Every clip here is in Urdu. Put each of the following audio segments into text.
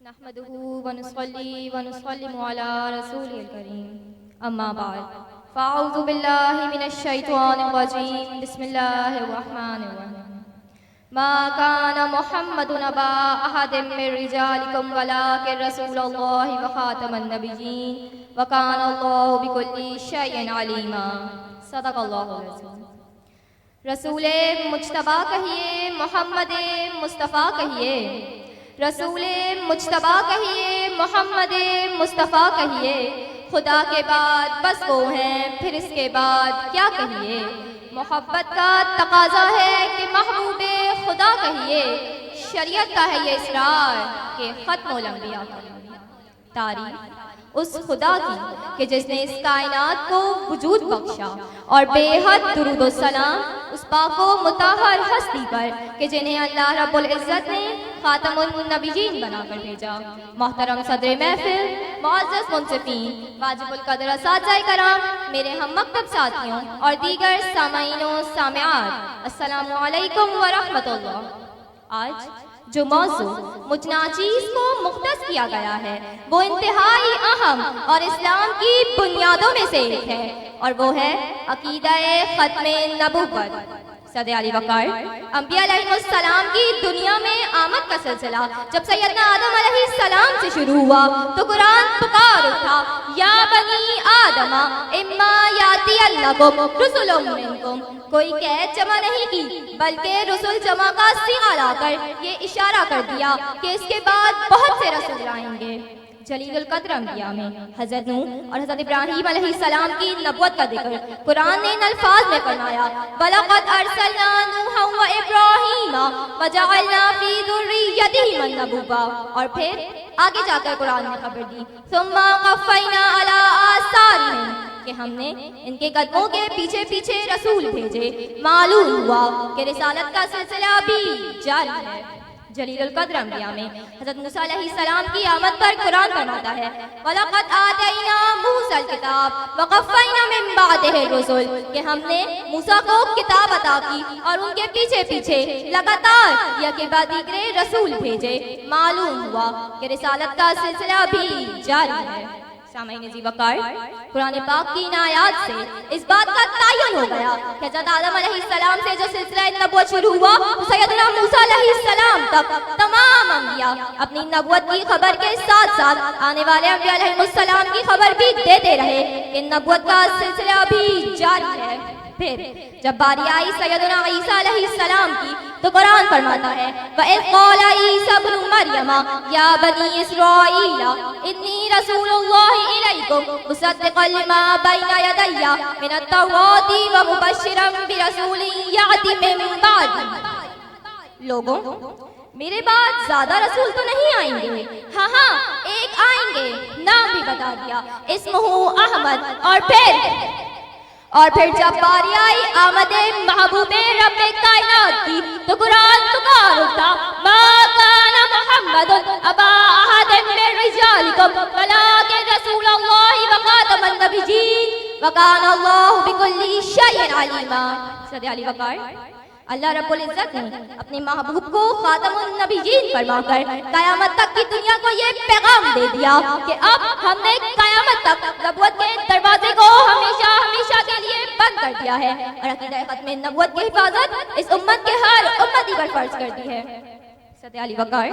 نحمده ونصلي ونسلم على رسوله الكريم اما بعد فاعوذ بالله من الشيطان الرجيم بسم الله الرحمن الرحيم ما كان محمد أبا أحد من رجالكم ولكن رسول الله وخاتم النبيين وكان الله بكل شيء عليما صدق الله العظيم۔ رسول مجتبی کہیے، محمد مصطفیٰ کہیے، رسول مجتبی کہیے، محمد مصطفیٰ کہیے، خدا کے بعد بس وہ ہیں، پھر اس کے بعد کیا کہیے۔ محبت کا تقاضا ہے کہ محبوب خدا کہیے، شریعت کا ہے یہ اصرار کہ ختم الانبیاء کہیے۔ تعریف اس خدا کی کہ جس نے اس کائنات کو وجود بخشا، اور بے حد درود و سلام اس پاک و مطہر ہستی پر کہ جنہیں اللہ رب العزت نے خاتم النبیین بنا کر بھیجا۔ محترم صدر محفل، معزز منصفین، واجب القدر اساتذہ کرام، میرے ہم مکتب ساتھیوں اور دیگر سامعین و سامعات، السلام علیکم ورحمۃ اللہ۔ آج جو موضوع مجھ ناچیز کو مختص کیا گیا ہے وہ انتہائی اہم اور اسلام کی بنیادوں میں سے ایک ہے، اور وہ ہے عقیدہ ختم نبوت۔ صدر علی وقار، انبیاء علیہ السلام کی دنیا میں آمد کا سلسلہ جب سیدنا آدم علیہ السلام سے شروع ہوا تو قرآن پکار اٹھا، یا بنی آدم اما یاتینکم رسل منکم۔ کوئی قید جمع نہیں کی بلکہ رسول جمع کا صیغہ لا کر یہ اشارہ کر دیا کہ اس کے بعد بہت سے رسول آئیں گے۔ جلیل القدر انبیاء میں حضرت نوح اور حضرت ابراہیم علیہ السلام کی نبوت کا ذکر قرآن نے ان الفاظ میں فرمایا، وَلَقَدْ أَرْسَلْنَا نُوحًا وَإِبْرَاهِيمَ وَجَعَلْنَا فِي ذُرِّيَّتِهِمَا النُّبُوَّةَ، اور پھر آگے جا کر قرآن نے خبر دی، ثُمَّ قَفَّيْنَا عَلَىٰ آثَارِهِمْ، کہ ہم نے ان کے قدموں کے پیچھے پیچھے رسول بھیجے۔ معلوم ہوا کہ رسالت کا سلسلہ بھی جاری ہے۔ جلیل القدر انبیاء میں حضرت موسیٰ علیہ السلام کی آمد پر قرآن فرماتا ہے، وَلَقَدْ آتَيْنَا مُوسَى الْكِتَابَ وَقَفَّيْنَا مِن بَعْدِهِ الرُّسُلَ، کہ ہم نے موسیٰ کو کتاب عطا کی اور ان کے پیچھے پیچھے لگاتار یا کے بعد دیگرے رسول بھیجے۔ معلوم ہوا کہ رسالت کا سلسلہ بھی جاری ہے۔ سامعین ذی وقار، قرآن پاک کی ان آیات سے اس بات کا تعین ہو گیا کہ حضرت آدم علیہ السلام سے جو سلسلہ نبوت شروع ہوا سیدنا موسیٰ علیہ السلام تک تمام انبیاء اپنی نبوت کی خبر کے ساتھ ساتھ آنے والے انبیاء علیہ السلام کی خبر بھی دیتے رہے کہ نبوت کا سلسلہ بھی جاری ہے۔ پھر جب باری آئی سیدنا عیسیٰ علیہ السلام کی تو قرآن فرماتا ہے، وَإِذْ قَالَ عِيسَى ابْنُ مَرْيَمَ يَا بَنِي إِسْرَائِيلَ إِنِّي رَسُولُ اللَّهِ إِلَيْكُمْ مُصَدِّقًا لِمَا بَيْنَ يَدَيَّ مِنَ التَّوْرَاةِ وَمُبَشِّرًا بِرَسُولٍ يَأْتِي مِن بَعْدِي۔ لوگوں، میرے بعد زیادہ رسول تو نہیں آئیں گے، ہاں ایک آئیں گے، نام بھی بتا دیا، اسمہ احمد۔ اور پھر جب باری آئی آمد محبوب رب کائنات کی تو قرآن پکار اٹھا، ما کان محمد ابا احد من رجالکم ولکن رسول اللہ وخاتم النبیین وکان اللہ بکل شیء علیما۔ صدر علی وقار، اللہ رب العزت نے اپنے محبوب کو خاتم النبیین فرما کر قیامت تک کی دنیا کو یہ پیغام دے دیا کہ اب ہم نے قیامت تک نبوت کے دروازے کو ہمیشہ ہمیشہ کے لیے بند کر دیا ہے، اور عقیدہ ختم نبوت کی حفاظت اس امت کے ہر امتی پر فرض کر دی ہے۔ صدر علی وقار،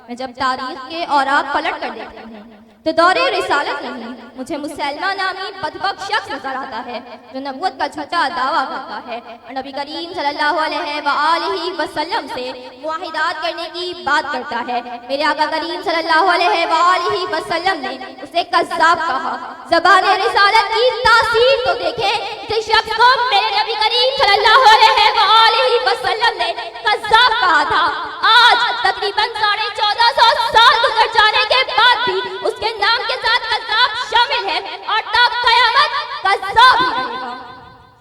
میں جب تاریخ کے اوراق پلٹ کر دیکھتی ہوں تو دور رسالت نہیں، مجھے مسلمہ نامی بدبخت شخص نظر آتا ہے جو نبوت کا جھوٹا دعویٰ کرتا ہے اور نبی کریم صلی اللہ علیہ وآلہ وسلم سے معاہدات کرنے کی بات کرتا ہے۔ میرے آقا کریم صلی اللہ علیہ وآلہ وسلم نے اسے کذاب کہا۔ زبان رسالت کی تاثیر تو دیکھیں، جس شخص کو میرے نبی کریم صلی اللہ علیہ وآلہ وسلم نے کذاب کہا تھا، آج تقریباً 1450 سال گزر جانے کے بعد بھی اس کے نام کے ساتھ کذاب شامل ہے اور تا قیامت کذاب ہی رہے گا۔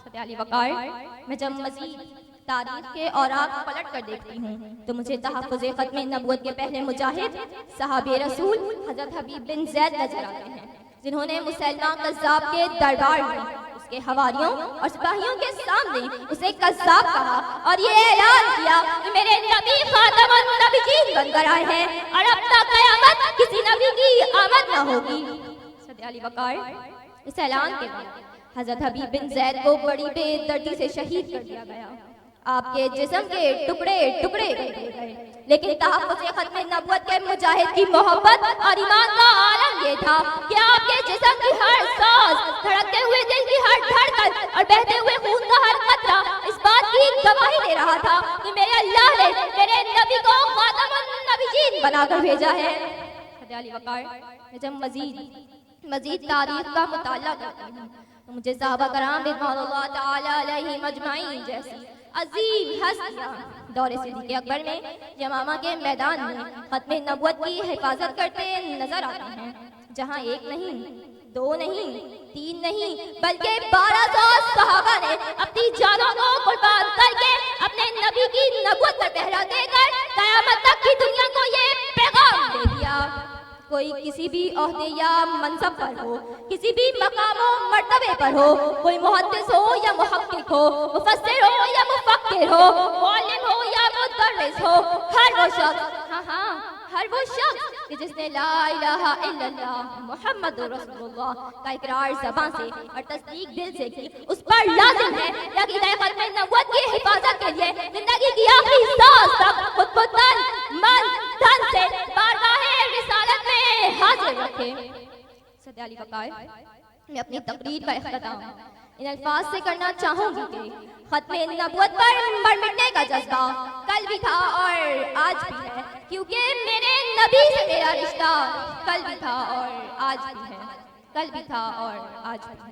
صدر علی وقار، میں جب مزید تاریخ کے اوراق پلٹ کر دیکھتی ہوں تو مجھے تحفظ ختم نبوت کے پہلے مجاہد صحابی رسول حضرت حبیب بن زید نظر آتے ہیں، جنہوں نے مسلمہ کذاب کے دربار میں اس کے حواریوں اور سپاہیوں کے سامنے اسے کذاب کہا اور یہ اعلان کیا کہ میرے نبی خاتم النبیین بن کر آئے ہیں اور اب تک قیامت نہ ہوگی۔ صدر علی وقار، اس اعلان کے بعد حضرت حبیب بن زید کو بڑی بے دردی سے شہید کر دیا گیا۔ آپ کے جسم کے ٹکڑے ٹکڑے کر دیے گئے، لیکن تحفظ ختم نبوت کے مجاہد کی محبت اور ایمان کا عالم یہ تھا کہ آپ کے جسم کی ہر ساز، دھڑکتے ہوئے دل کی ہر دھڑکن اور بہتے ہوئے خون کا ہر قطرہ اس بات کی گواہی دے رہا تھا کہ میرے اللہ نے میرے نبی کو خاتم النبیین بنا کر بھیجا ہے۔ حضرت علی وقار، میں جب مزید تاریخ کا مطالعہ کرتی ہوں تو مجھے صحابہ کرام رضوان اللہ تعالی علیہم اجمعین جیسی عظیم ہستیاں دور صدیق اکبر میں یمامہ کے میدان میں ختم نبوت کی حفاظت کرتے نظر آتے ہیں، جہاں ایک نہیں، دو نہیں، تین نہیں، بلکہ 1200 صحابہ نے اپنی جانوں کو قربان کر کے اپنے نبی کی نبوت پر پہرا دے کر قیامت تک کی دنیا کو یہ پیغام دے دیا۔ کوئی کسی بھی عہدے یا منصب پر ہو، کسی بھی مقام و مرتبے پر ہو، کوئی محدث ہو یا محقق ہو، مفسر ہو یا مفکر ہو، عالم ہو یا مدرس ہو، ہر وہ شخص، ہر وہ شخص کہ جس نے لا الہ الا اللہ محمد رسول اللہ کا اقرار زبان سے اور تصدیق دل سے کی، اس پر لازم ہے کہ عقیدہ ختم نبوت کی حفاظت کے لیے زندگی کی آخری سانس تک خود کو تن من دھن سے بارگاہ رسالت میں حاضر رکھے۔ صدر علی وقار، میں اپنی تقریر کا اختتام ان الفاظ سے کرنا چاہوں گی کہ ختم نبوت پر مر مٹنے کا جذبہ کل بھی تھا اور آج بھی ہے، کیونکہ میرے نبی سے میرا رشتہ کل بھی تھا اور آج بھی ہے، کل بھی تھا اور آج بھی ہے۔